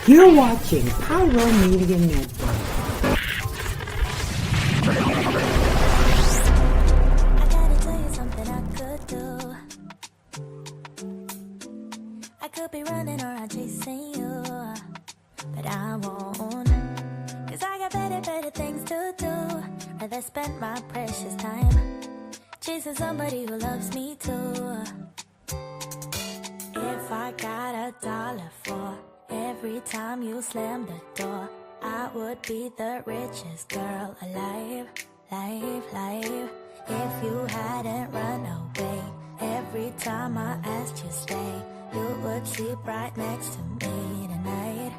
You're watching Pyro Media Network. I gotta tell you something I could do. I could be running or I'm chasing you, but I won't. Cause I got better things to do. Rather spend my precious time chasing somebody who loves me too. If I got $1 for every time you slam the door, I would be the richest girl alive. If you hadn't run away every time I asked you stay, you would sleep right next to me tonight.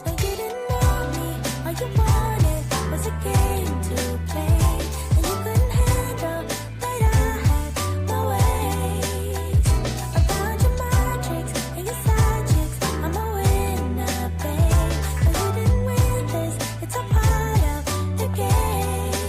When you didn't know me, all you wanted was a game to play, and you couldn't handle that I had my ways. I found your magic and your side chicks. I'm a winner, babe. But you didn't win this, it's a part of the game.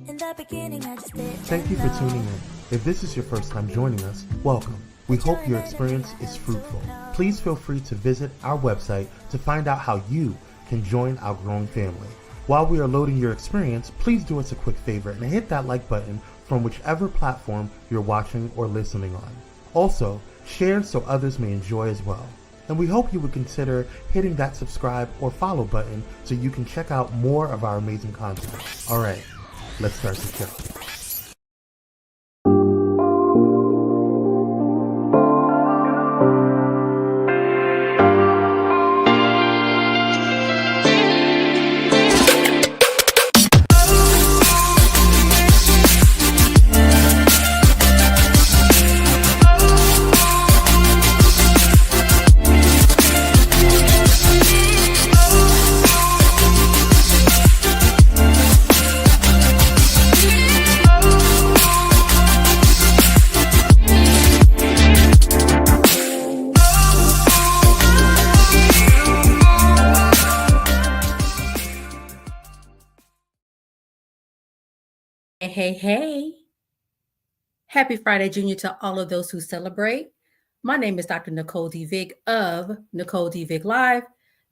In the beginning, I just didn't Thank you for know. tuning in. If this is your first time joining us, welcome. We hope your experience is fruitful. Please feel free to visit our website to find out how you can join our growing family. While we are loading your experience, please do us a quick favor and hit that like button from whichever platform you're watching or listening on. Also, share so others may enjoy as well. And we hope you would consider hitting that subscribe or follow button so you can check out more of our amazing content. All right, let's start the show. Hey. Happy Friday, Junior, to all of those who celebrate. My name is Dr. Nicole D. Vick of Nicole D. Vick Live.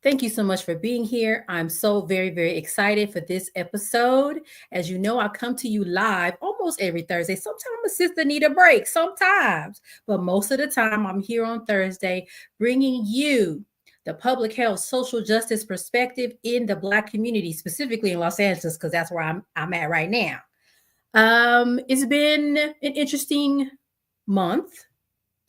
Thank you so much for being here. I'm so very excited for this episode. As you know, I come to you live almost every Thursday. Sometimes my sister need a break, sometimes. But most of the time, I'm here on Thursday bringing you the public health, social justice perspective in the Black community, specifically in Los Angeles, because that's where I'm at right now. It's been an interesting month.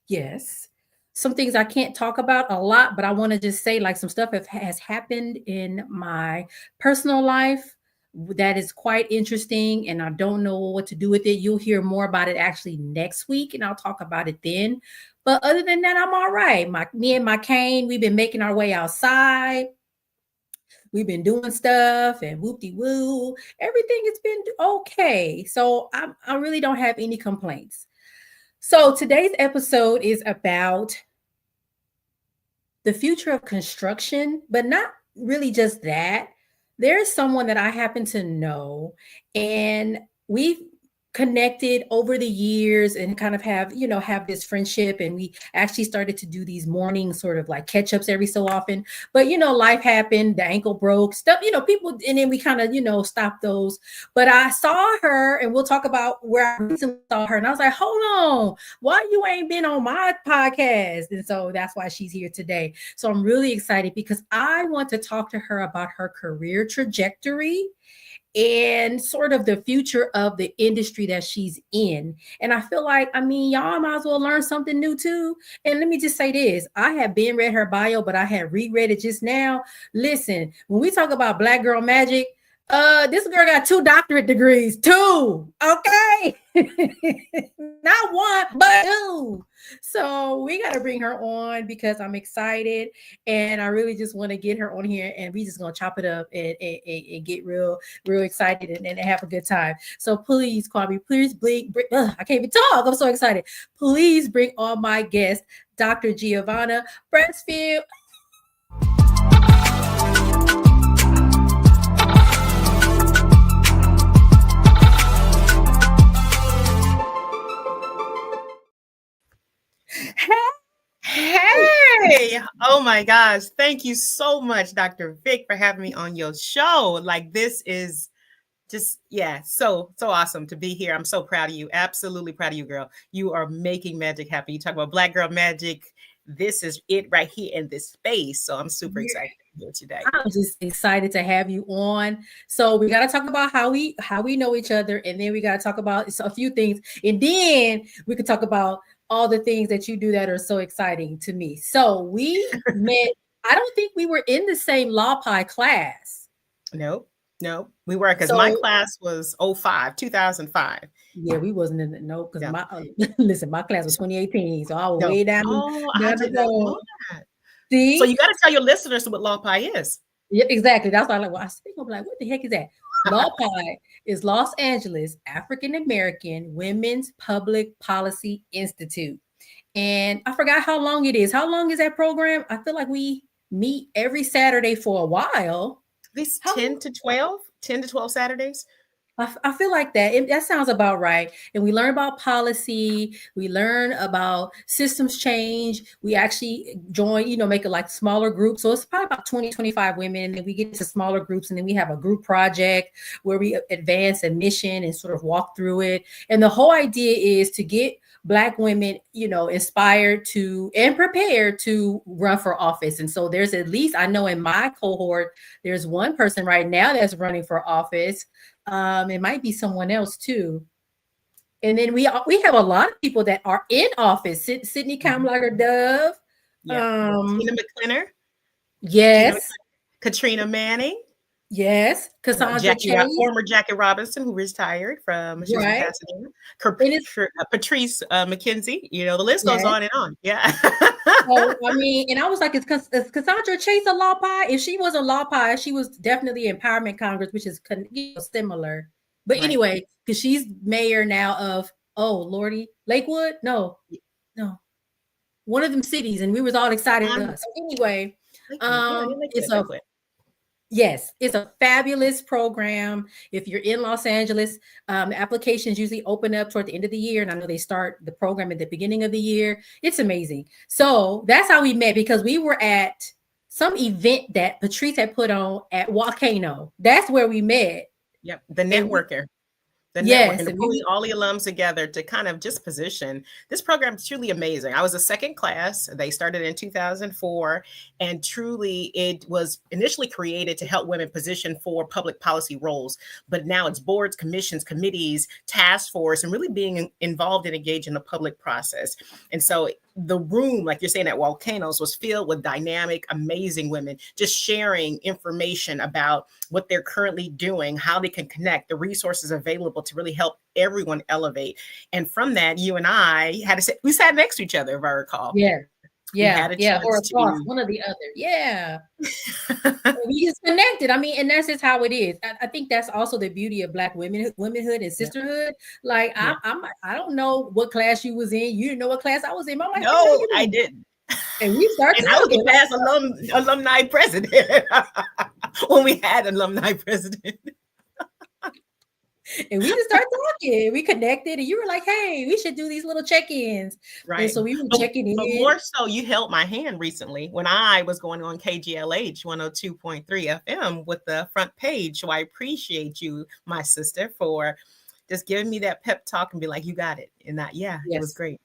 Yes. Some things I can't talk about a lot, but I want to just say like some stuff has happened in my personal life that is quite interesting, and I don't know what to do with it. You'll hear more about it actually next week, and I'll talk about it then. But other than that, I'm all right. Me and my cane, we've been making our way outside. We've been doing stuff and whoop-de-woo. Everything has been okay. So I really don't have any complaints. So today's episode is about the future of construction, but not really just that. There's someone that I happen to know, and we've connected over the years and kind of have this friendship, and we actually started to do these morning sort of like catch-ups every so often. But life happened, the ankle broke, stuff, people, and then we kind of stopped those. But I saw her, and we'll talk about where I recently saw her, and I was like, hold on, why you ain't been on my podcast? And so that's why she's here today. So I'm really excited because I want to talk to her about her career trajectory and sort of the future of the industry that she's in. And I feel like, y'all might as well learn something new too. And let me just say this, I have been read her bio, but I had reread it just now. Listen, when we talk about Black girl magic, this girl got 2 doctorate degrees, 2, okay? Not 1, but 2. So we got to bring her on because I'm excited, and I really just want to get her on here, and we just going to chop it up and get real excited and have a good time. So please, Kwame, please bring I can't even talk. I'm so excited. Please bring on my guest, Dr. Giovanna Brasfield. Hey, Hey, oh my gosh. Thank you so much, Dr. Vick, for having me on your show. Like, this is just, yeah, so awesome to be here. I'm so proud of you. Absolutely proud of you, girl. You are making magic happen. You talk about Black girl magic. This is it right here in this space. So I'm super excited to be here today. I'm just excited to have you on. So we got to talk about how we know each other, and then we got to talk about a few things, and then we could talk about all the things that you do that are so exciting to me. So we met. I don't think we were in the same Law Pi class. No, we weren't, because my class was 2005. Yeah, we wasn't in the because my listen, my class was 2018, so I was way down. Oh, I didn't know that. See, so you got to tell your listeners what Law Pi is. Yeah, exactly. That's why I was like, what the heck is that? Law Pi is Los Angeles African American Women's Public Policy Institute, and I forgot how long it is. How long is that program? I feel like we meet every Saturday for a while. At least 10 to 12 Saturdays. I feel like that sounds about right. And we learn about policy. We learn about systems change. We actually join, make it like smaller groups. So it's probably about 20, 25 women. And we get to smaller groups. And then we have a group project where we advance a mission and sort of walk through it. And the whole idea is to get Black women, inspired to and prepared to run for office. And so there's at least, I know in my cohort, there's one person right now that's running for office. It might be someone else too. And then we have a lot of people that are in office. Sydney Kamlager Dove. Tina McClinner. Yes. Katrina Manning. Yes. Cassandra former Jackie Robinson, who retired from Pasadena. Patrice McKenzie. The list goes on and on. Yeah. So, and I was like, is Cassandra Chase a Law Pi? If she was a Law Pi, she was definitely Empowerment Congress, which is similar. But anyway, because she's mayor now of, Lakewood? No. One of them cities, and we was all excited. So anyway, it's a fabulous program. If you're in Los Angeles, applications usually open up toward the end of the year. And I know they start the program at the beginning of the year. It's amazing. So that's how we met, because we were at some event that Patrice had put on at Volcano. That's where we met. Yep. The networker. And pulling all the alums together to kind of just position this program is truly amazing. I was a second class. They started in 2004, and truly it was initially created to help women position for public policy roles. But now it's boards, commissions, committees, task force, and really being involved and engaged in the public process. And so the room, like you're saying, at Volcanoes was filled with dynamic, amazing women just sharing information about what they're currently doing, how they can connect, the resources available to really help everyone elevate. And from that, you and I we sat next to each other, if I recall. Or across one or the other. Yeah. We just connected. And that's just how it is. I think that's also the beauty of Black womanhood and sisterhood. Like I don't know what class you was in. You didn't know what class I was in. Like, no, I didn't. And we started. And I was the past alumni president when we had alumni president. And we just started talking. We connected, and you were like, "Hey, we should do these little check-ins." Right. And so we were checking in. But more so, you held my hand recently when I was going on KGLH 102.3 FM with the front page. So I appreciate you, my sister, for just giving me that pep talk and be like, "You got it." And that, it was great.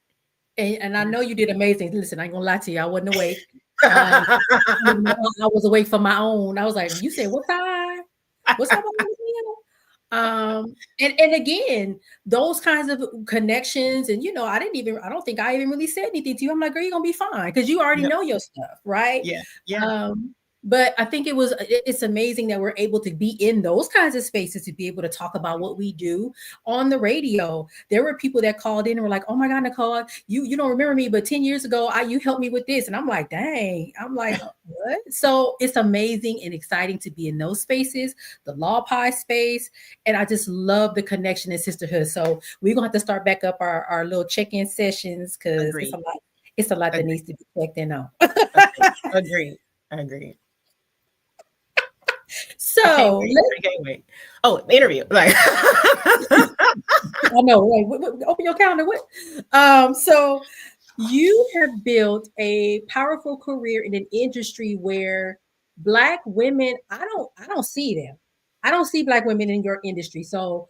And I know you did amazing. Listen, I ain't gonna lie to you. I wasn't awake. I was awake for my own. I was like, "You said what time? What's up?" And again, those kinds of connections, and I don't think I even really said anything to you. I'm like, girl, you're gonna be fine, because you already know your stuff, right? Yeah. But I think it's amazing that we're able to be in those kinds of spaces, to be able to talk about what we do on the radio. There were people that called in and were like, "Oh my God, Nicole, you don't remember me, but 10 years ago, you helped me with this." And I'm like, dang, I'm like, what? So it's amazing and exciting to be in those spaces, the Law Pi space. And I just love the connection and sisterhood. So we're going to have to start back up our little check-in sessions, because it's a lot that needs to be checked in on. Agreed. So I can't wait. Oh, interview. Like I know, right? Open your calendar. So You have built a powerful career in an industry where Black women, I don't see them. I don't see Black women in your industry. So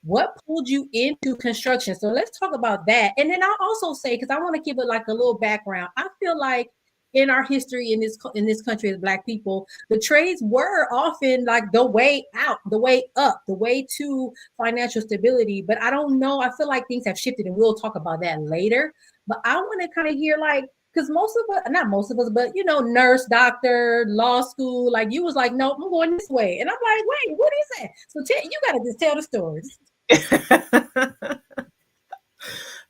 what pulled you into construction? So let's talk about that. And then I'll also say, because I want to give it like a little background. I feel like in our history in this country as Black people, the trades were often like the way out, the way up, the way to financial stability. But I don't know. I feel like things have shifted, and we'll talk about that later. But I want to kind of hear like, because most of us, not most of us, but you know, nurse, doctor, law school, like you was like, no, I'm going this way. And I'm like, wait, what is that? So you got to just tell the story.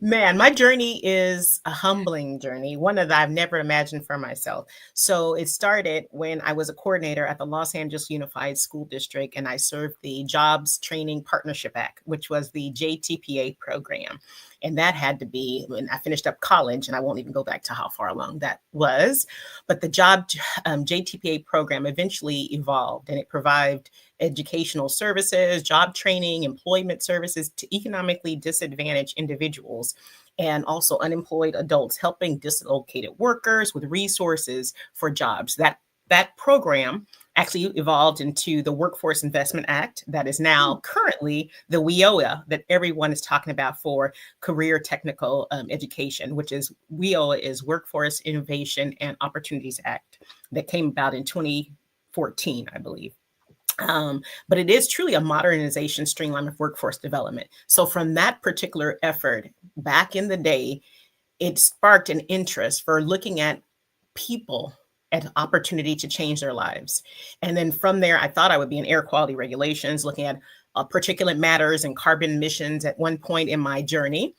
Man, my journey is a humbling journey, one that I've never imagined for myself. So it started when I was a coordinator at the Los Angeles Unified School District, and I served the Jobs Training Partnership Act, which was the JTPA program. And that had to be when I finished up college, and I won't even go back to how far along that was. But the JTPA program eventually evolved, and it provided educational services, job training, employment services to economically disadvantaged individuals and also unemployed adults, helping dislocated workers with resources for jobs. That program actually evolved into the Workforce Investment Act that is now currently the WIOA that everyone is talking about for career technical education, which is WIOA is Workforce Innovation and Opportunities Act that came about in 2014, I believe. But it is truly a modernization streamline of workforce development. So from that particular effort back in the day, it sparked an interest for looking at people at opportunity to change their lives. And then from there, I thought I would be in air quality regulations, looking at particulate matters and carbon emissions at one point in my journey.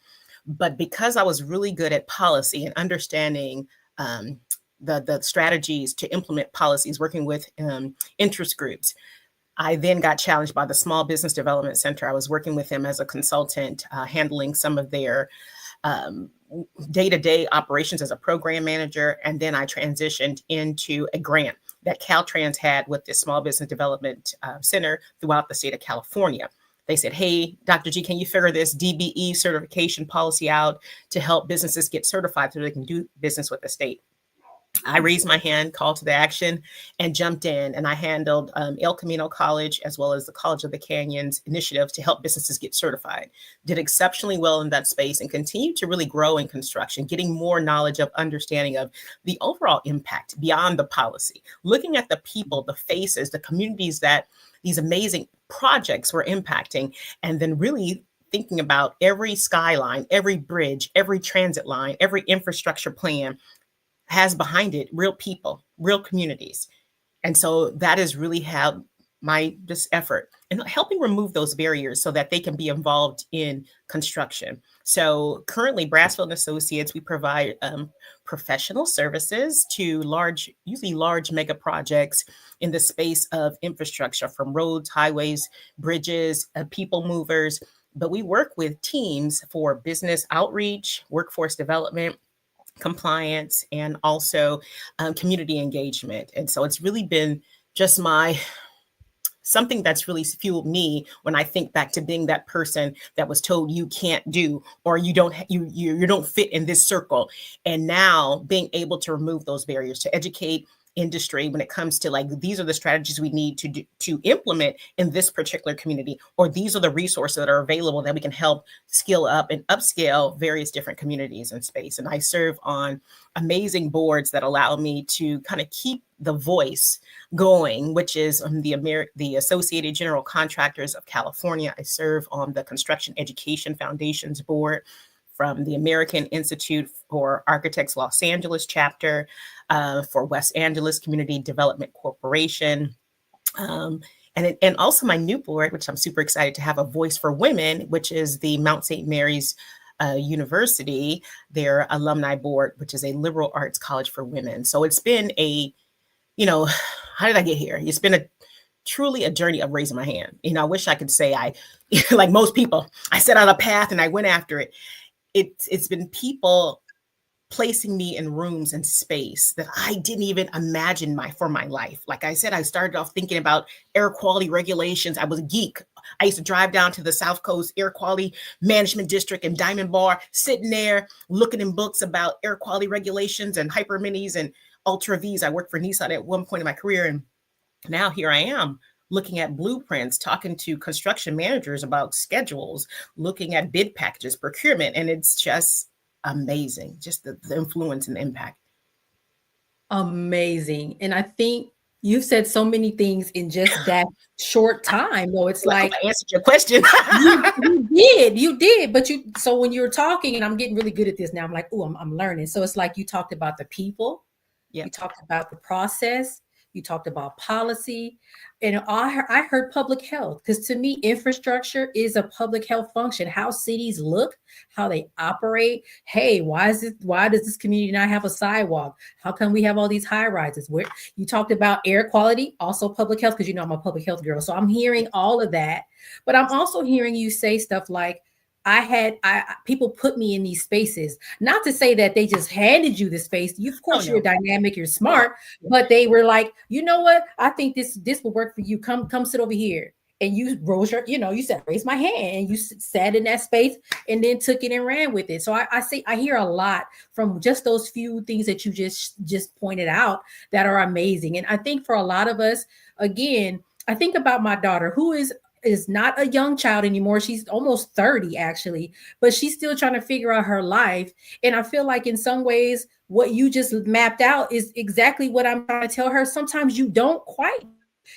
But because I was really good at policy and understanding the strategies to implement policies, working with interest groups, I then got challenged by the Small Business Development Center. I was working with them as a consultant, handling some of their day-to-day operations as a program manager. And then I transitioned into a grant that Caltrans had with the Small Business Development Center throughout the state of California. They said, hey, Dr. G, can you figure this DBE certification policy out to help businesses get certified so they can do business with the state? I raised my hand, called to the action, and jumped in. And I handled El Camino College as well as the College of the Canyons initiative to help businesses get certified. Did exceptionally well in that space and continued to really grow in construction, getting more knowledge of understanding of the overall impact beyond the policy, looking at the people, the faces, the communities that these amazing projects were impacting, and then really thinking about every skyline, every bridge, every transit line, every infrastructure plan has behind it real people, real communities. And so that is really how this effort and helping remove those barriers so that they can be involved in construction. So currently Brasfield and Associates, we provide professional services to usually large mega projects in the space of infrastructure, from roads, highways, bridges, people movers. But we work with teams for business outreach, workforce development, compliance, and also community engagement. And so it's really been just something that's really fueled me when I think back to being that person that was told you can't do, or you don't fit in this circle. And now being able to remove those barriers, to educate industry when it comes to like, these are the strategies we need to implement in this particular community, or these are the resources that are available that we can help skill up and upscale various different communities in space. And I serve on amazing boards that allow me to kind of keep the voice going, which is the Associated General Contractors of California. I serve on the Construction Education Foundation's board, from the American Institute for Architects Los Angeles chapter, for West Angeles Community Development Corporation, and also my new board, which I'm super excited to have, a voice for women, which is the Mount St. Mary's University, their alumni board, which is a liberal arts college for women. So it's been how did I get here? It's been truly a journey of raising my hand. I wish I could say like most people, I set out a path and I went after it. It's been people placing me in rooms and space that I didn't even imagine for my life. Like I said, I started off thinking about air quality regulations. I was a geek. I used to drive down to the South Coast Air Quality Management District in Diamond Bar, sitting there looking in books about air quality regulations and hyper minis and ultra Vs. I worked for Nissan at one point in my career. And now here I am looking at blueprints, talking to construction managers about schedules, looking at bid packages, procurement. And it's just amazing, just the influence and the impact. Amazing. And I think you've said so many things in just that short time. Though it's like I answered your question. you did. But so when you were talking, and I'm getting really good at this now, I'm like, oh, I'm learning. So it's like you talked about the people, you talked about the process, you talked about policy, and I heard public health, because to me, infrastructure is a public health function. How cities look, how they operate. Hey, why does this community not have a sidewalk? How come we have all these high rises? Where you talked about air quality, also public health, because I'm a public health girl. So I'm hearing all of that, but I'm also hearing you say stuff like, people put me in these spaces, not to say that they just handed you the space. Of course, you're dynamic, you're smart, but they were like, you know what? I think this will work for you. Come sit over here. And you rose you said, raise my hand, and you sat in that space and then took it and ran with it. So I hear a lot from just those few things that you just pointed out that are amazing. And I think for a lot of us, again, I think about my daughter, who is not a young child anymore. She's almost 30 actually, but she's still trying to figure out her life. And I feel like in some ways, what you just mapped out is exactly what I'm trying to tell her. Sometimes you don't quite,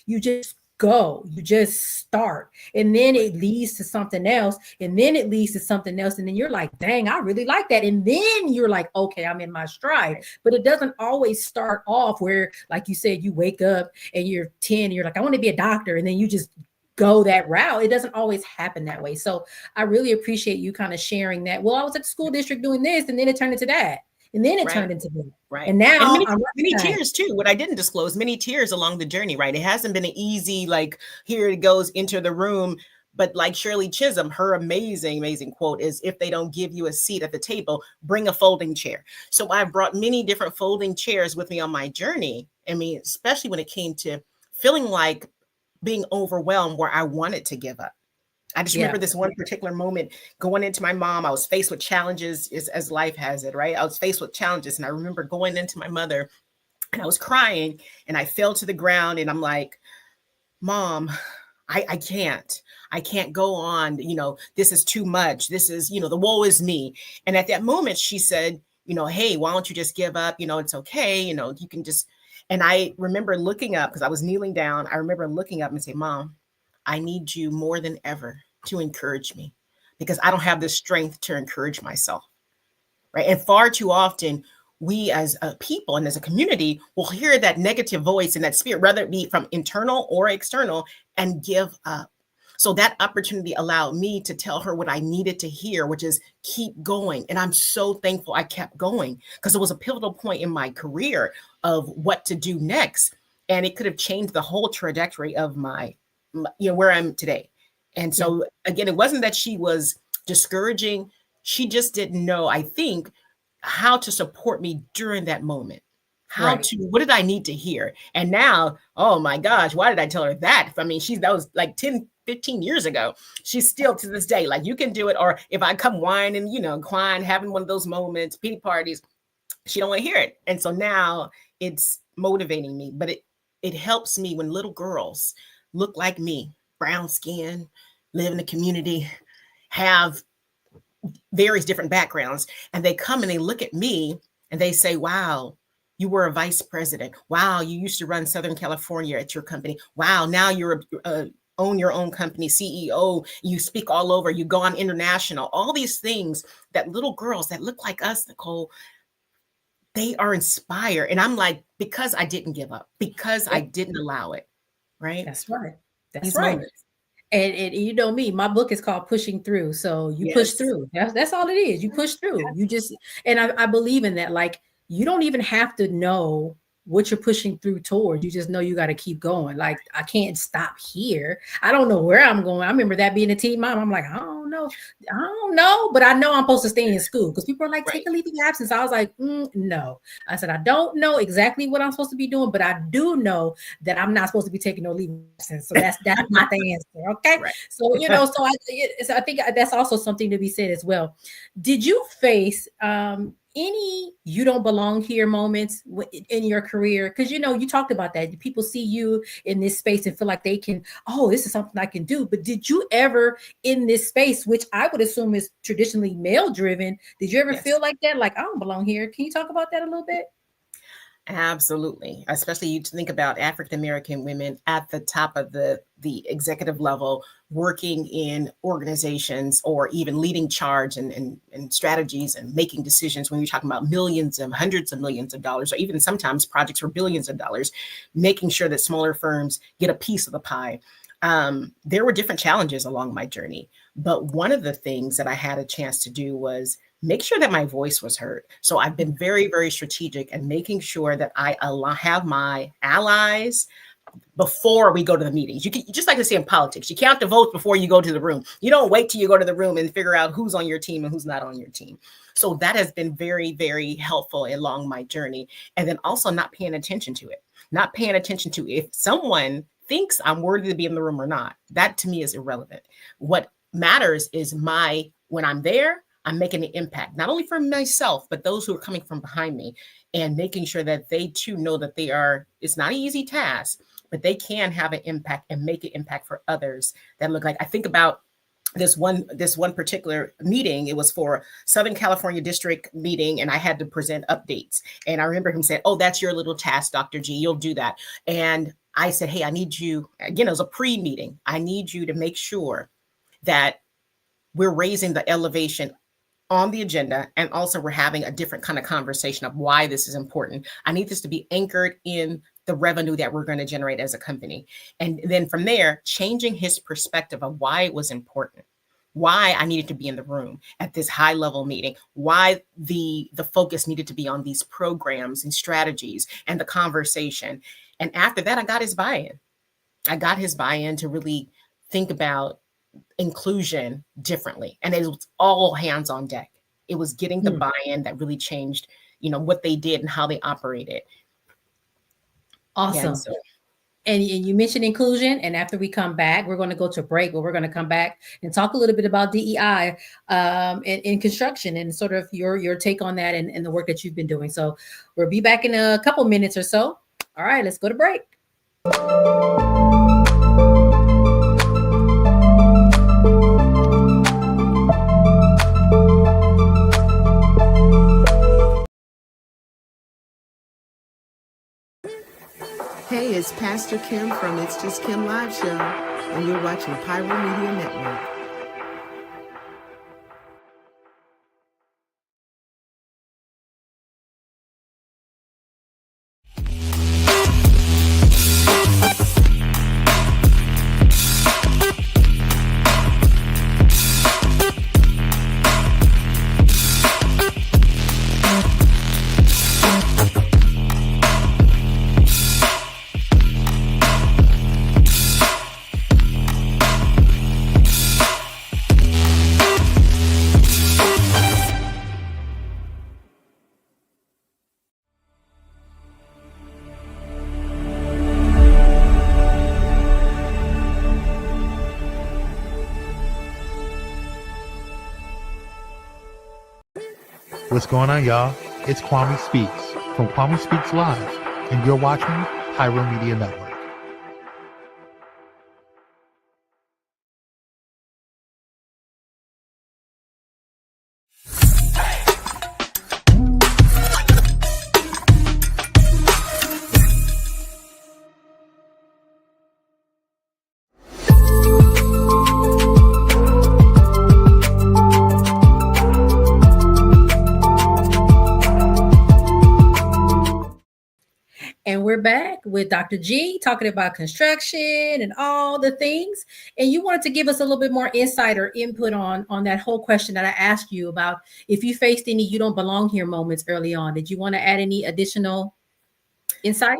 you just go, you just start, and then it leads to something else, and then it leads to something else, and then you're like, dang, I really like that, and then you're like, okay, I'm in my stride. But it doesn't always start off where, like you said, you wake up and you're 10 and you're like, I want to be a doctor, and then you just go that route. It doesn't always happen that way. So I really appreciate you kind of sharing that. Well, I was at the school district doing this, and then it turned into that. And then it turned into that. Right. And now many tears too. What I didn't disclose, many tears along the journey, right? It hasn't been an easy, like, here it goes, enter the room. But like Shirley Chisholm, her amazing quote is, if they don't give you a seat at the table, bring a folding chair. So I brought many different folding chairs with me on my journey. I mean, especially when it came to feeling like being overwhelmed where I wanted to give up. I just remember this one particular moment going into my mom. I was faced with challenges, as life has it, right? I was faced with challenges. And I remember going into my mother and I was crying and I fell to the ground and I'm like, Mom, I can't go on. This is too much. This is, the woe is me. And at that moment, she said, hey, why don't you just give up? It's okay. You can just, and I remember looking up because I was kneeling down. I remember looking up and say, Mom, I need you more than ever to encourage me, because I don't have the strength to encourage myself, right? And far too often, we as a people and as a community will hear that negative voice and that spirit, whether it be from internal or external, and give up. So that opportunity allowed me to tell her what I needed to hear, which is keep going. And I'm so thankful I kept going, because it was a pivotal point in my career of what to do next. And it could have changed the whole trajectory of my where I'm today. And so again, it wasn't that she was discouraging. She just didn't know, I think, how to support me during that moment. What did I need to hear? And now, oh my gosh, why did I tell her that? I mean, that was like 10, 15 years ago. She's still to this day, like, you can do it. Or if I come whining, crying, having one of those moments, pity parties, she don't want to hear it. And so now it's motivating me, but it helps me when little girls look like me, brown skin, live in the community, have various different backgrounds, and they come and they look at me and they say, wow, you were a vice president. Wow, you used to run Southern California at your company. Wow, now you're own your own company, CEO, you speak all over, you go on international, all these things that little girls that look like us, Nicole, they are inspired. And I'm like, because I didn't give up, because I didn't allow it. Right. That's right. That's right. And you know me, my book is called Pushing Through. So you push through. That's all it is. You push through. You just, and I believe in that. Like, you don't even have to know what you're pushing through towards. You just know you got to keep going. Like, I can't stop here. I don't know where I'm going. I remember that being a teen mom. I'm like, I don't know, but I know I'm supposed to stay in school because people are like, take a leave of absence. I was like, no. I said, I don't know exactly what I'm supposed to be doing, but I do know that I'm not supposed to be taking no leave of absence. So that's not the answer. Okay. Right. So, I think that's also something to be said as well. Did you face any you don't belong here moments in your career? Because you talked about that. People see you in this space and feel like they can, this is something I can do. But did you ever in this space, which I would assume is traditionally male driven, did you ever feel like that? Like, I don't belong here. Can you talk about that a little bit? Absolutely. Especially you think about African-American women at the top of the executive level, working in organizations or even leading charge and strategies and making decisions when you're talking about millions and hundreds of millions of dollars, or even sometimes projects for billions of dollars, making sure that smaller firms get a piece of the pie. There were different challenges along my journey, but one of the things that I had a chance to do was make sure that my voice was heard. So I've been very, very strategic and making sure that I have my allies before we go to the meetings. You just like to say in politics, you count the votes before you go to the room. You don't wait till you go to the room and figure out who's on your team and who's not on your team. So that has been very, very helpful along my journey. And then also not paying attention to it, not paying attention to if someone thinks I'm worthy to be in the room or not. That to me is irrelevant. What matters is when I'm there, I'm making an impact, not only for myself, but those who are coming from behind me, and making sure that they too know that it's not an easy task, but they can have an impact and make an impact for others that look like. I think about this one particular meeting. It was for Southern California district meeting, and I had to present updates. And I remember him saying, "Oh, that's your little task, Dr. G, you'll do that." And I said, "Hey, I need you," again, it was a pre-meeting. "I need you to make sure that we're raising the elevation on the agenda, and also we're having a different kind of conversation of why this is important. I need this to be anchored in the revenue that we're going to generate as a company." And then from there, changing his perspective of why it was important, why I needed to be in the room at this high level meeting, why the focus needed to be on these programs and strategies and the conversation. And after that, I got his buy-in. I got his buy-in to really think about inclusion differently. And it was all hands on deck. It was getting the buy-in that really changed, what they did and how they operated. Awesome. And you mentioned inclusion. And after we come back, we're going to go to break, but we're going to come back and talk a little bit about DEI in construction and sort of your take on that and the work that you've been doing. So we'll be back in a couple minutes or so. All right, let's go to break. Hey, it's Pastor Kim from It's Just Kim Live Show, and you're watching Pyro Media Network. What's going on, y'all? It's Kwame Speaks from Kwame Speaks Live, and you're watching Pyro Media Network. And we're back with Dr. G talking about construction and all the things. And you wanted to give us a little bit more insight or input on that whole question that I asked you about if you faced any you don't belong here moments early on. Did you want to add any additional insight?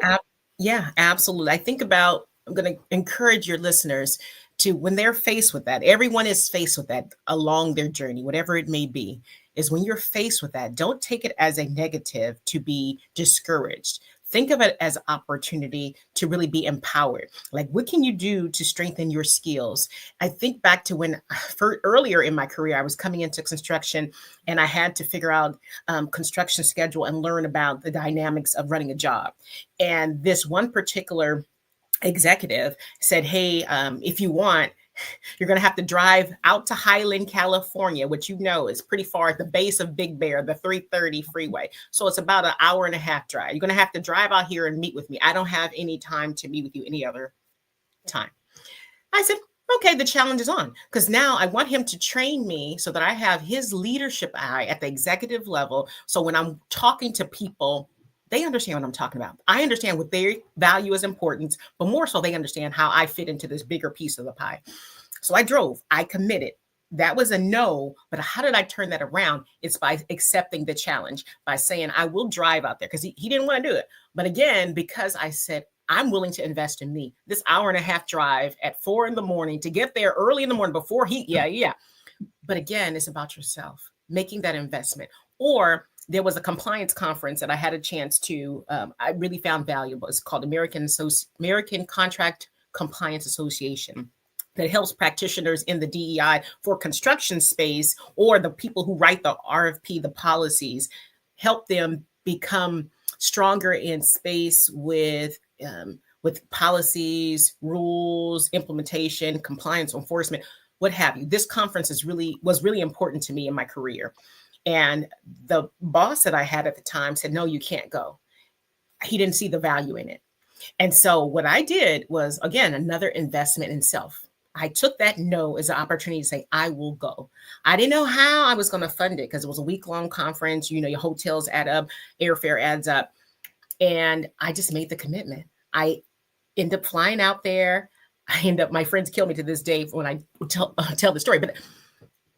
Yeah, absolutely. I'm going to encourage your listeners to when they're faced with that, everyone is faced with that along their journey, whatever it may be, is when you're faced with that, don't take it as a negative to be discouraged. Think of it as an opportunity to really be empowered. Like, what can you do to strengthen your skills? I think back to when earlier in my career, I was coming into construction and I had to figure out construction schedule and learn about the dynamics of running a job. And this one particular executive said, hey, if you want, you're going to have to drive out to Highland, California, which you know is pretty far at the base of Big Bear, the 330 freeway. So it's about an hour and a half drive. You're going to have to drive out here and meet with me. I don't have any time to meet with you any other time. I said, okay, the challenge is on, because now I want him to train me so that I have his leadership eye at the executive level. So when I'm talking to people, they understand what I'm talking about. I understand what their value is important, but more so they understand how I fit into this bigger piece of the pie. So I drove, I committed. That was a no, but how did I turn that around? It's by accepting the challenge, by saying I will drive out there, because he didn't want to do it. But again, because I said, I'm willing to invest in me. This hour and a half drive at 4 a.m. to get there early in the morning before heat. Yeah. But again, it's about yourself, making that investment. Or there was a compliance conference that I had a chance to, I really found valuable. It's called American Contract Compliance Association, that helps practitioners in the DEI for construction space, or the people who write the RFP, the policies, help them become stronger in space with policies, rules, implementation, compliance, enforcement, what have you. This conference was really important to me in my career. And the boss that I had at the time said, no, you can't go. He didn't see the value in it. And so what I did was, again, another investment in self. I took that no as an opportunity to say, I will go. I didn't know how I was going to fund it, because it was a week-long conference. You know, your hotels add up, airfare adds up. And I just made the commitment. I ended up flying out there. My friends kill me to this day when I tell the story, but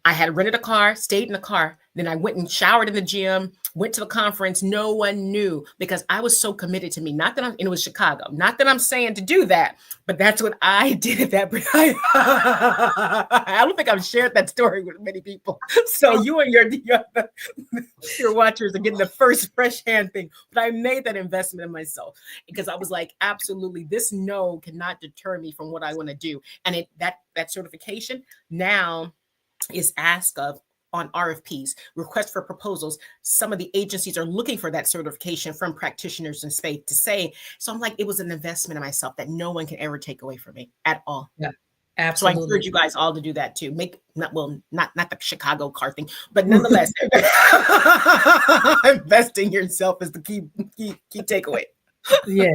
I had rented a car, stayed in the car. Then I went and showered in the gym, went to the conference. No one knew, because I was so committed to me. Not that and it was Chicago. Not that I'm saying to do that, but that's what I did at that. I don't think I've shared that story with many people. So you and your watchers are getting the first fresh hand thing. But I made that investment in myself, because I was like, absolutely, this no cannot deter me from what I want to do. And that certification now is asked of on RFPs, requests for proposals. Some of the agencies are looking for that certification from practitioners in space to say. So I'm like, it was an investment in myself that no one can ever take away from me at all. Yeah, absolutely. So I encourage you guys all to do that too. Not the Chicago car thing, but nonetheless, investing yourself is the key takeaway. Yes.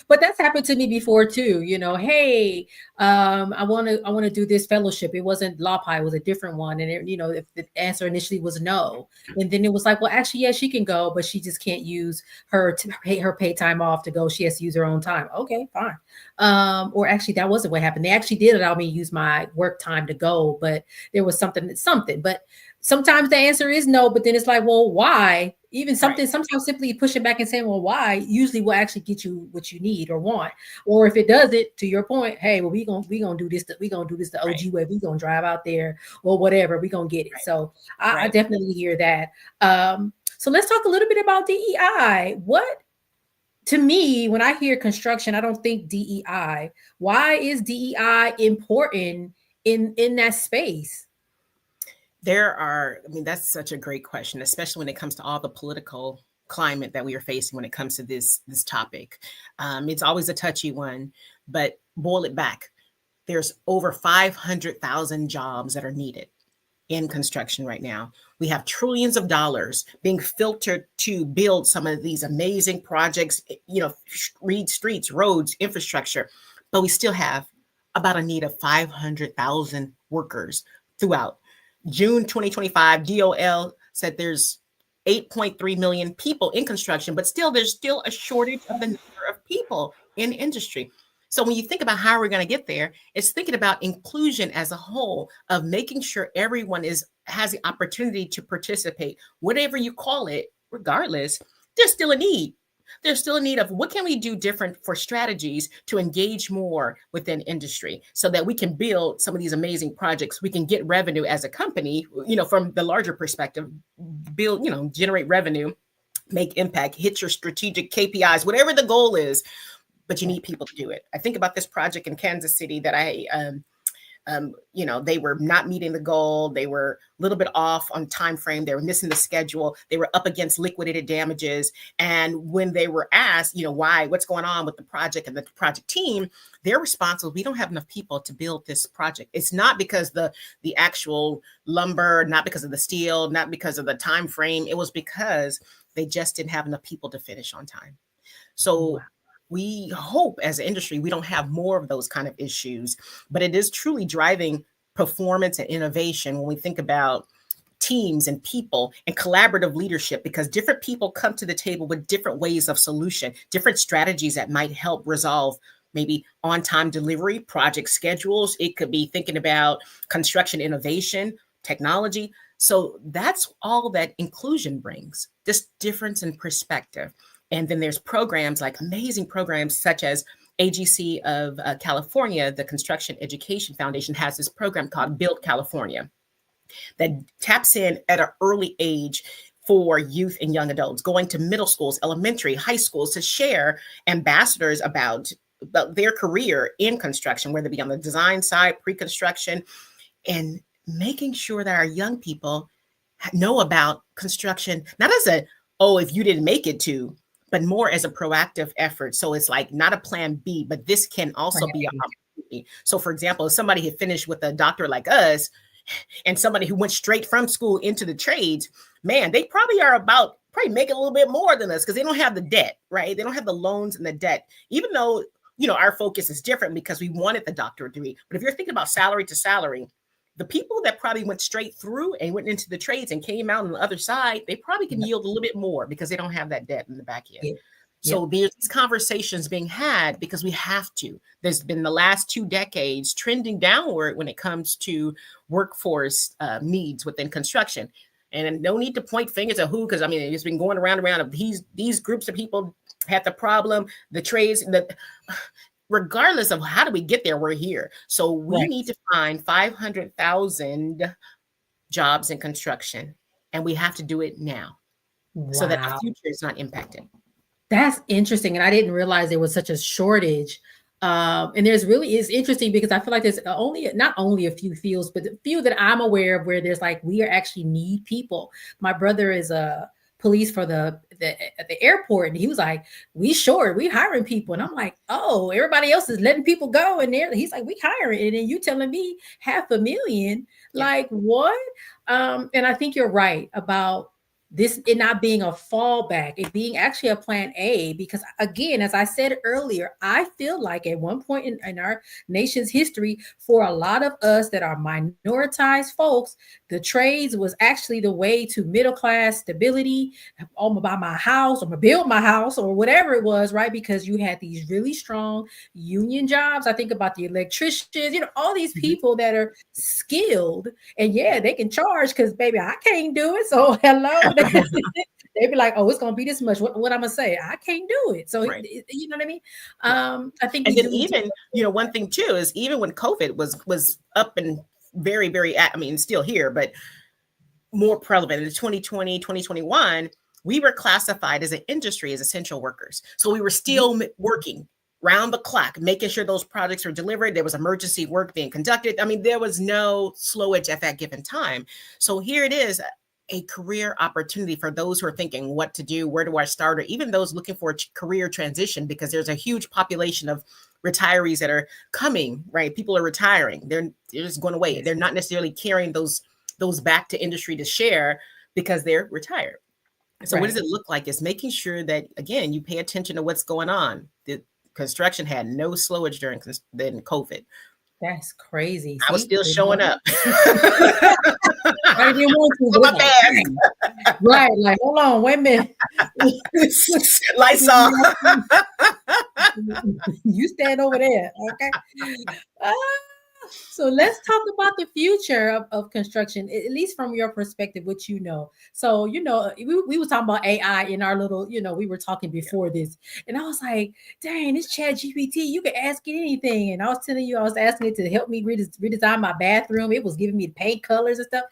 But that's happened to me before too. You know, hey, I want to do this fellowship. It wasn't LAPI, it was a different one. And if the answer initially was no, and then it was like, well, actually, yes, she can go, but she just can't use her paid time off to go. She has to use her own time. Okay, fine. Or actually, that wasn't what happened. They actually did allow me to use my work time to go, but there was something. But sometimes the answer is no, but then it's like, well, why? Even something, right. Sometimes simply pushing back and saying, well, why, usually will actually get you what you need or want. Or if it doesn't, to your point, hey, well, we gonna do this. We're gonna do this the OG right. way. We're gonna drive out there or whatever. We're gonna get it. Right. So I definitely hear that. So let's talk a little bit about DEI. To me, when I hear construction, I don't think DEI. Why is DEI important in that space? That's such a great question, especially when it comes to all the political climate that we are facing when it comes to this topic. It's always a touchy one, but boil it back. There's over 500,000 jobs that are needed in construction right now. We have trillions of dollars being filtered to build some of these amazing projects, read streets, roads, infrastructure, but we still have about a need of 500,000 workers throughout. June 2025, DOL said there's 8.3 million people in construction, but there's still a shortage of the number of people in industry. So when you think about how we're going to get there, it's thinking about inclusion as a whole, of making sure everyone has the opportunity to participate, whatever you call it, regardless, there's still a need. There's still a need of what can we do different for strategies to engage more within industry so that we can build some of these amazing projects. We can get revenue as a company, from the larger perspective, build, generate revenue, make impact, hit your strategic KPIs, whatever the goal is, but you need people to do it. I think about this project in Kansas City that they were not meeting the goal. They were a little bit off on time frame. They were missing the schedule. They were up against liquidated damages. And when they were asked, why, what's going on with the project and the project team, their response was, we don't have enough people to build this project. It's not because the actual lumber, not because of the steel, not because of the time frame. It was because they just didn't have enough people to finish on time. So we hope as an industry, we don't have more of those kind of issues, but it is truly driving performance and innovation when we think about teams and people and collaborative leadership, because different people come to the table with different ways of solution, different strategies that might help resolve maybe on-time delivery, project schedules. It could be thinking about construction innovation, technology. So that's all that inclusion brings, this difference in perspective. And then there's programs, like amazing programs such as AGC of California, the Construction Education Foundation has this program called Build California that taps in at an early age for youth and young adults, going to middle schools, elementary, high schools to share ambassadors about their career in construction, whether it be on the design side, pre-construction, and making sure that our young people know about construction, not as if you didn't make it to, but more as a proactive effort. So it's like not a plan B, but this can also be an opportunity. So for example, if somebody had finished with a doctor like us and somebody who went straight from school into the trades, man, they probably make a little bit more than us because they don't have the debt, right? They don't have the loans and the debt, even though, our focus is different because we wanted the doctorate degree. But if you're thinking about salary to salary, the people that probably went straight through and went into the trades and came out on the other side, they probably can yield a little bit more because they don't have that debt in the back end. Yeah. So there's these conversations being had because we have to. There's been the last 2 decades trending downward when it comes to workforce needs within construction. And no need to point fingers at who, because it's been going around of these groups of people had the problem, the trades, regardless of how do we get there, we're here. So we need to find 500,000 jobs in construction, and we have to do it now so that the future is not impacted. That's interesting. And I didn't realize there was such a shortage. And it's interesting because I feel like there's not only a few fields, but the few that I'm aware of where there's like, we actually need people. My brother is a police for the airport, and he was like, we hiring people. And I'm like, oh, everybody else is letting people go, and he's like, we hiring, and then you telling me 500,000, like what? And I think you're right about this, it not being a fallback, it being actually a plan A, because again, as I said earlier, I feel like at one point in our nation's history, for a lot of us that are minoritized folks, the trades was actually the way to middle class stability. I'm gonna buy my house, I'm gonna build my house, or whatever it was, right? Because you had these really strong union jobs. I think about the electricians, all these people that are skilled, and they can charge because baby, I can't do it. So hello. They'd be like, oh, it's gonna be this much. What I'm gonna say? I can't do it. So you know what I mean? I think, and then even one thing too is even when COVID was up and very, very, still here, but more prevalent in 2020, 2021, we were classified as an industry as essential workers. So we were still working round the clock, making sure those projects were delivered. There was emergency work being conducted. There was no slowage at that given time. So here it is, a career opportunity for those who are thinking what to do, where do I start, or even those looking for a career transition, because there's a huge population of retirees that are coming, right? People are retiring. They're just going away. They're not necessarily carrying those back to industry to share because they're retired. So what does it look like? Is making sure that, again, you pay attention to what's going on. The construction had no slowage during COVID. That's crazy. I was still showing up. I didn't want to. My bad. Right. Like, hold on, wait a minute. Lights off. You stand over there. Okay. So let's talk about the future of construction, at least from your perspective, what you know. So, we were talking about AI in our little, we were talking before this. And I was like, dang, this Chat GPT, you can ask it anything. And I was telling you, I was asking it to help me redesign my bathroom. It was giving me paint colors and stuff.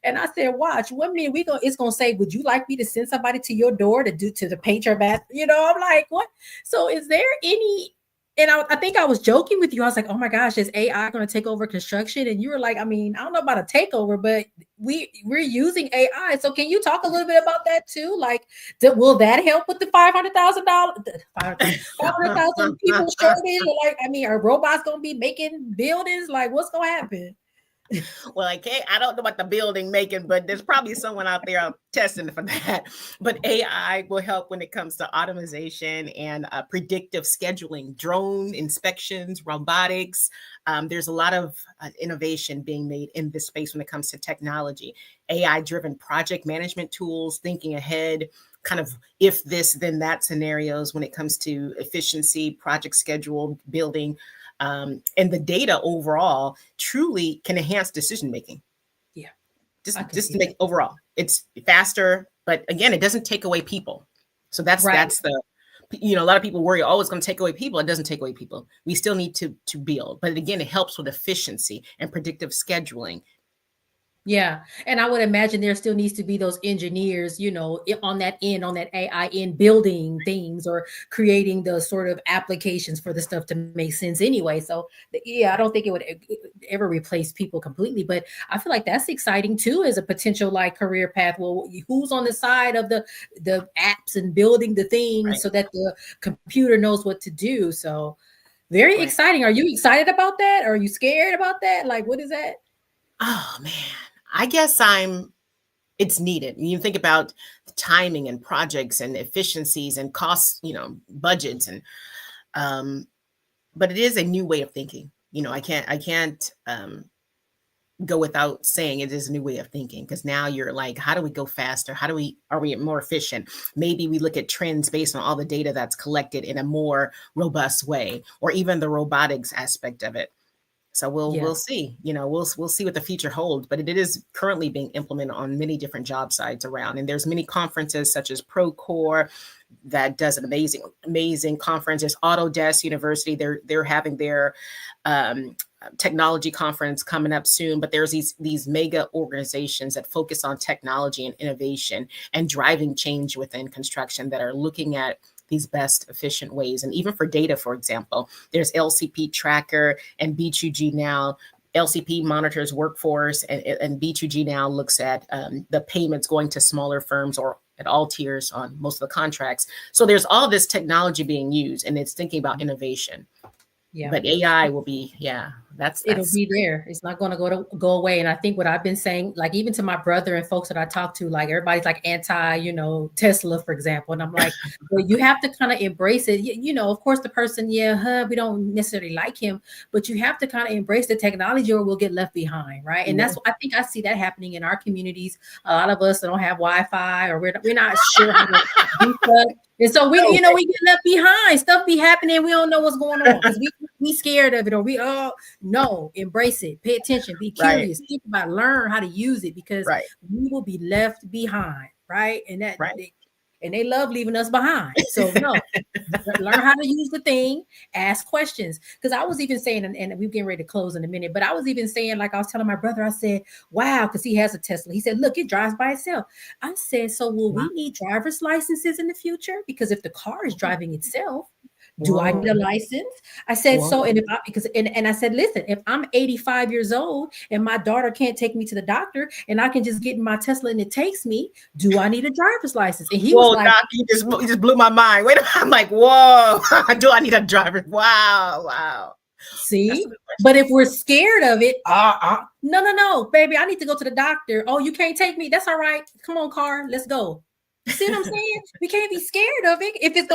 And I said, watch, one minute it's gonna say, would you like me to send somebody to your door to paint your bath? I'm like, what? So is there any? And I think I was joking with you. I was like, oh my gosh, is AI going to take over construction? And you were like, I mean, I don't know about a takeover, but we're using AI. So can you talk a little bit about that too? Like, will that help with the $500,000 people shortage? Like, I mean, are robots going to be making buildings? Like, what's going to happen? Well, I don't know about the building making, but there's probably someone out there testing for that. But AI will help when it comes to automation and predictive scheduling, drone inspections, robotics. There's a lot of innovation being made in this space when it comes to technology, AI-driven project management tools, thinking ahead, kind of if this, then that scenarios when it comes to efficiency, project schedule, building. And the data overall truly can enhance decision making. Yeah, just to make overall, it's faster, but again, it doesn't take away people. So that's the, a lot of people worry, oh, it's going to take away people. It doesn't take away people. We still need to build, but again, it helps with efficiency and predictive scheduling. Yeah. And I would imagine there still needs to be those engineers, on that AI end, building things or creating the sort of applications for the stuff to make sense anyway. So yeah, I don't think it would ever replace people completely, but I feel like that's exciting too, as a potential like career path. Well, who's on the side of the apps and building the things so that the computer knows what to do. So very exciting. Are you excited about that? Are you scared about that? Like, what is that? Oh man. I guess it's needed. You think about timing and projects and efficiencies and costs, budgets and, but it is a new way of thinking. I can't go without saying it is a new way of thinking, because now you're like, how do we go faster? Are we more efficient? Maybe we look at trends based on all the data that's collected in a more robust way, or even the robotics aspect of it. So we'll see, we'll see what the future holds, but it is currently being implemented on many different job sites around. And there's many conferences such as Procore that does an amazing conference. There's Autodesk University. They're having their technology conference coming up soon, but there's these mega organizations that focus on technology and innovation and driving change within construction that are looking at these best efficient ways. And even for data, for example, there's LCP Tracker and B2G now. LCP monitors workforce, and B2G now looks at the payments going to smaller firms or at all tiers on most of the contracts. So there's all this technology being used, and it's thinking about innovation. Yeah. But AI will be, it'll be there. It's not going to go away. And I think what I've been saying, like even to my brother and folks that I talk to, like everybody's like anti, Tesla, for example. And I'm like, well, you have to kind of embrace it. Of course, the person, we don't necessarily like him, but you have to kind of embrace the technology or we'll get left behind. Right. And I think I see that happening in our communities. A lot of us that don't have Wi-Fi or we're not sure how to do stuff. And so we get left behind. Stuff be happening. We don't know what's going on because we scared of it, or no, embrace it, pay attention, be curious, think about it, learn how to use it, because we will be left behind, right? And they love leaving us behind. So learn how to use the thing, ask questions. Because I was even saying, and we're getting ready to close in a minute, but I was even saying, like I was telling my brother, I said, wow, because he has a Tesla. He said, look, it drives by itself. I said, so will we need driver's licenses in the future? Because if the car is driving itself, do I need a license? I said, so, and I said, listen, if I'm 85 years old and my daughter can't take me to the doctor and I can just get in my Tesla and it takes me, do I need a driver's license? And he was like, Doc, you just blew my mind. Wait a minute. I'm like, whoa, do I need a driver? Wow. See, but if we're scared of it, no, baby, I need to go to the doctor. Oh, you can't take me. That's all right. Come on, car, let's go. You see what I'm saying? We can't be scared of it if it's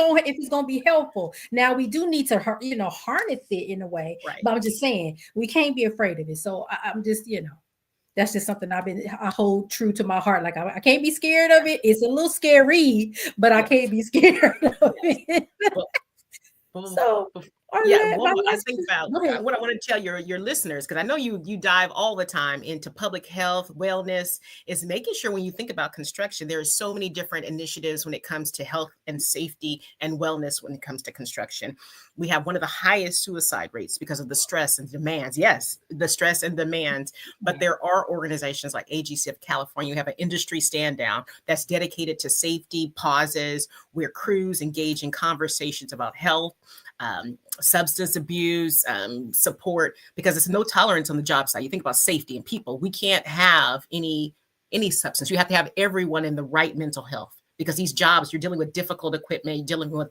going to be helpful. Now we do need to, harness it in a way. Right. But I'm just saying we can't be afraid of it. So I'm just, that's just something I hold true to my heart. Like I can't be scared of it. It's a little scary, but I can't be scared of it. So Yeah, well, I think about what I want to tell your listeners, because I know you dive all the time into public health, wellness, is making sure when you think about construction, there are so many different initiatives when it comes to health and safety and wellness when it comes to construction. We have one of the highest suicide rates because of the stress and demands. Yes, the stress and demands. But there are organizations like AGC of California. You have an industry stand down that's dedicated to safety pauses, where crews engage in conversations about health, substance abuse, support, because it's no tolerance on the job site. You think about safety and people. We can't have any substance. You have to have everyone in the right mental health, because these jobs, you're dealing with difficult equipment, you're dealing with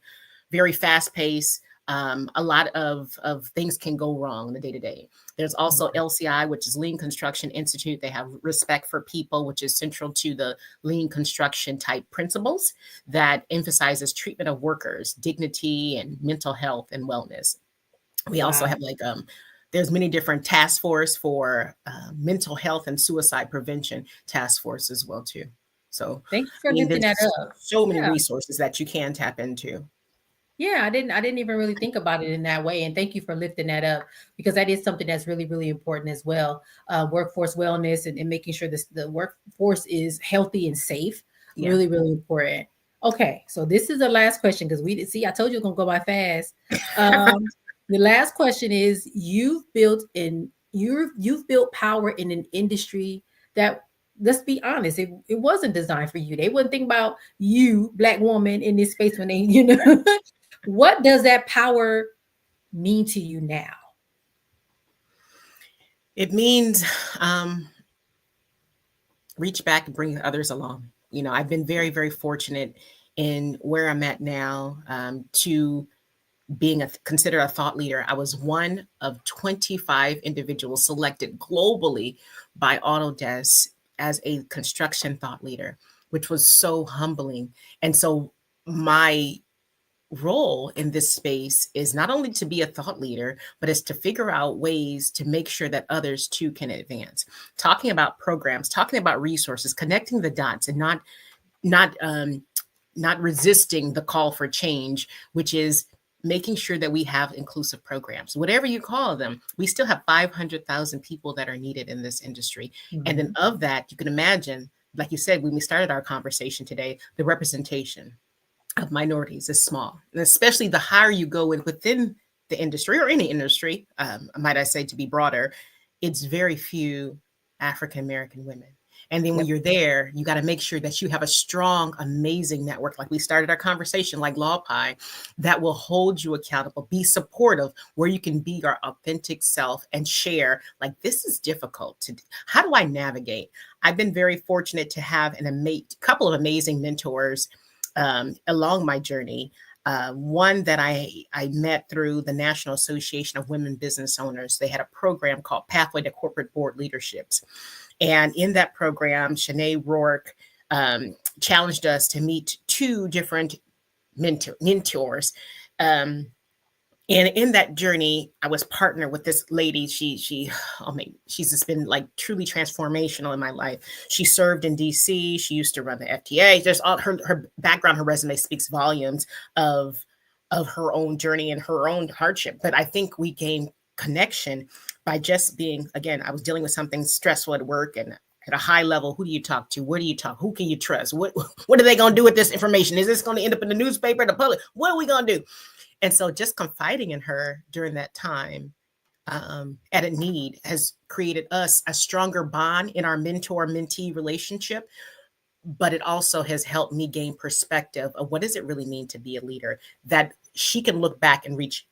very fast pace. A lot of things can go wrong in the day-to-day. There's also LCI, which is Lean Construction Institute. They have respect for people, which is central to the lean construction type principles that emphasizes treatment of workers, dignity, and mental health and wellness. We also have there's many different task force for mental health and suicide prevention task force as well too. So thanks for lifting that up. So many resources that you can tap into. Yeah, I didn't even really think about it in that way. And thank you for lifting that up, because that is something that's really, really important as well. Workforce wellness and making sure the workforce is healthy and safe. Yeah. Really, really important. Okay, so this is the last question, because I told you it's gonna go by fast. The last question is, you've built power in an industry that, let's be honest, it wasn't designed for you. They wouldn't think about you, Black woman, in this space when they, What does that power mean to you now? It means reach back and bring others along. I've been very, very fortunate in where I'm at now to being considered a thought leader. I was one of 25 individuals selected globally by Autodesk as a construction thought leader, which was so humbling. And so my role in this space is not only to be a thought leader, but is to figure out ways to make sure that others too can advance. Talking about programs, talking about resources, connecting the dots, and not resisting the call for change, which is making sure that we have inclusive programs, whatever you call them. We still have 500,000 people that are needed in this industry. Mm-hmm. And then of that, you can imagine, like you said, when we started our conversation today, the representation of minorities is small, and especially the higher you go within the industry, or any industry, might I say, to be broader, it's very few African-American women. And then when you're there, you got to make sure that you have a strong, amazing network, like we started our conversation, like LawPi, that will hold you accountable, be supportive, where you can be your authentic self and share, like, this is difficult to do. How do I navigate? I've been very fortunate to have a couple of amazing mentors along my journey. One that I met through the National Association of Women Business Owners. They had a program called Pathway to Corporate Board Leaderships. And in that program, Shanae Rourke challenged us to meet two different mentors. And in that journey, I was partnered with this lady. She's just been like truly transformational in my life. She served in DC. She used to run the FTA. There's all her background, her resume speaks volumes of her own journey and her own hardship. But I think we gained connection by just being, again, I was dealing with something stressful at work, and at a high level, who do you talk to? Where do you talk? Who can you trust? What are they going to do with this information? Is this going to end up in the newspaper, the public? What are we going to do? And so just confiding in her during that time at a need has created us a stronger bond in our mentor-mentee relationship. But it also has helped me gain perspective of what does it really mean to be a leader, that she can look back and reach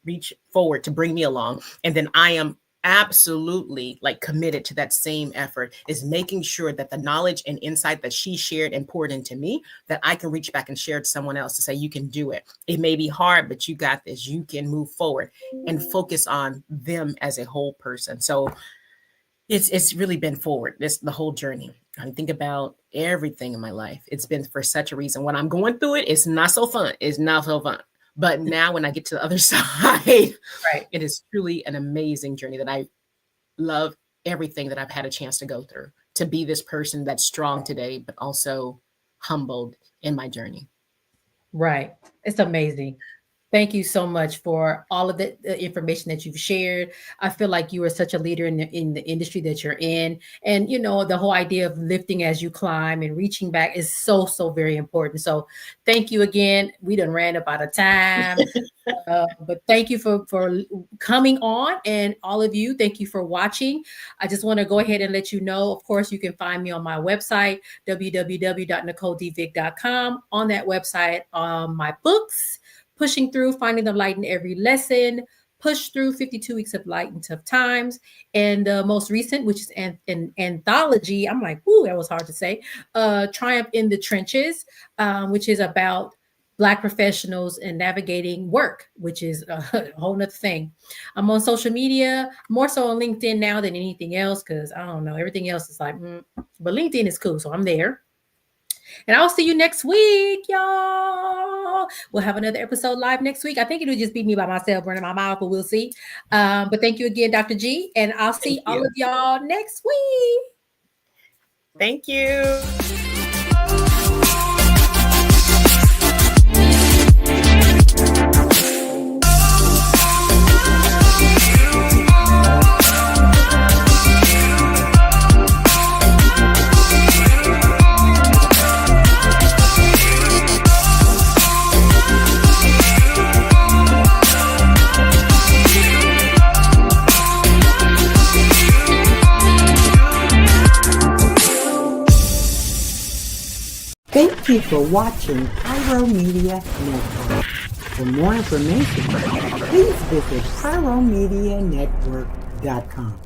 forward to bring me along. And then I am absolutely like committed to that same effort, is making sure that the knowledge and insight that she shared and poured into me, that I can reach back and share to someone else to say, you can do it. It may be hard, but you got this. You can move forward and focus on them as a whole person. So it's really been forward, the whole journey. I think about everything in my life. It's been for such a reason. When I'm going through it, it's not so fun. It's not so fun. But now when I get to the other side, right, it is truly an amazing journey that I love everything that I've had a chance to go through, to be this person that's strong today, but also humbled in my journey. Right. It's amazing. Thank you so much for all of the information that you've shared. I feel like you are such a leader in the industry that you're in. And, you know, the whole idea of lifting as you climb and reaching back is so, so very important. So thank you again. We done ran up out of time. But thank you for coming on, and all of you, thank you for watching. I just want to go ahead and let you know, of course, you can find me on my website, www.NicoleDVick.com. On that website, my books, Pushing Through, Finding the Light in Every Lesson, Push Through 52 Weeks of Light in Tough Times, and the most recent, which is an anthology. I'm like, ooh, that was hard to say. Triumph in the Trenches, which is about Black professionals and navigating work, which is a whole nother thing. I'm on social media, more so on LinkedIn now than anything else, because I don't know, everything else is like, but LinkedIn is cool, so I'm there. And I'll see you next week, y'all. We'll have another episode live next week. I think it'll just be me by myself running my mouth, but we'll see. But thank you again, Dr. G. And I'll see all of y'all next week. Thank you. Thank you for watching Pyro Media Network. For more information, please visit pyromedianetwork.com.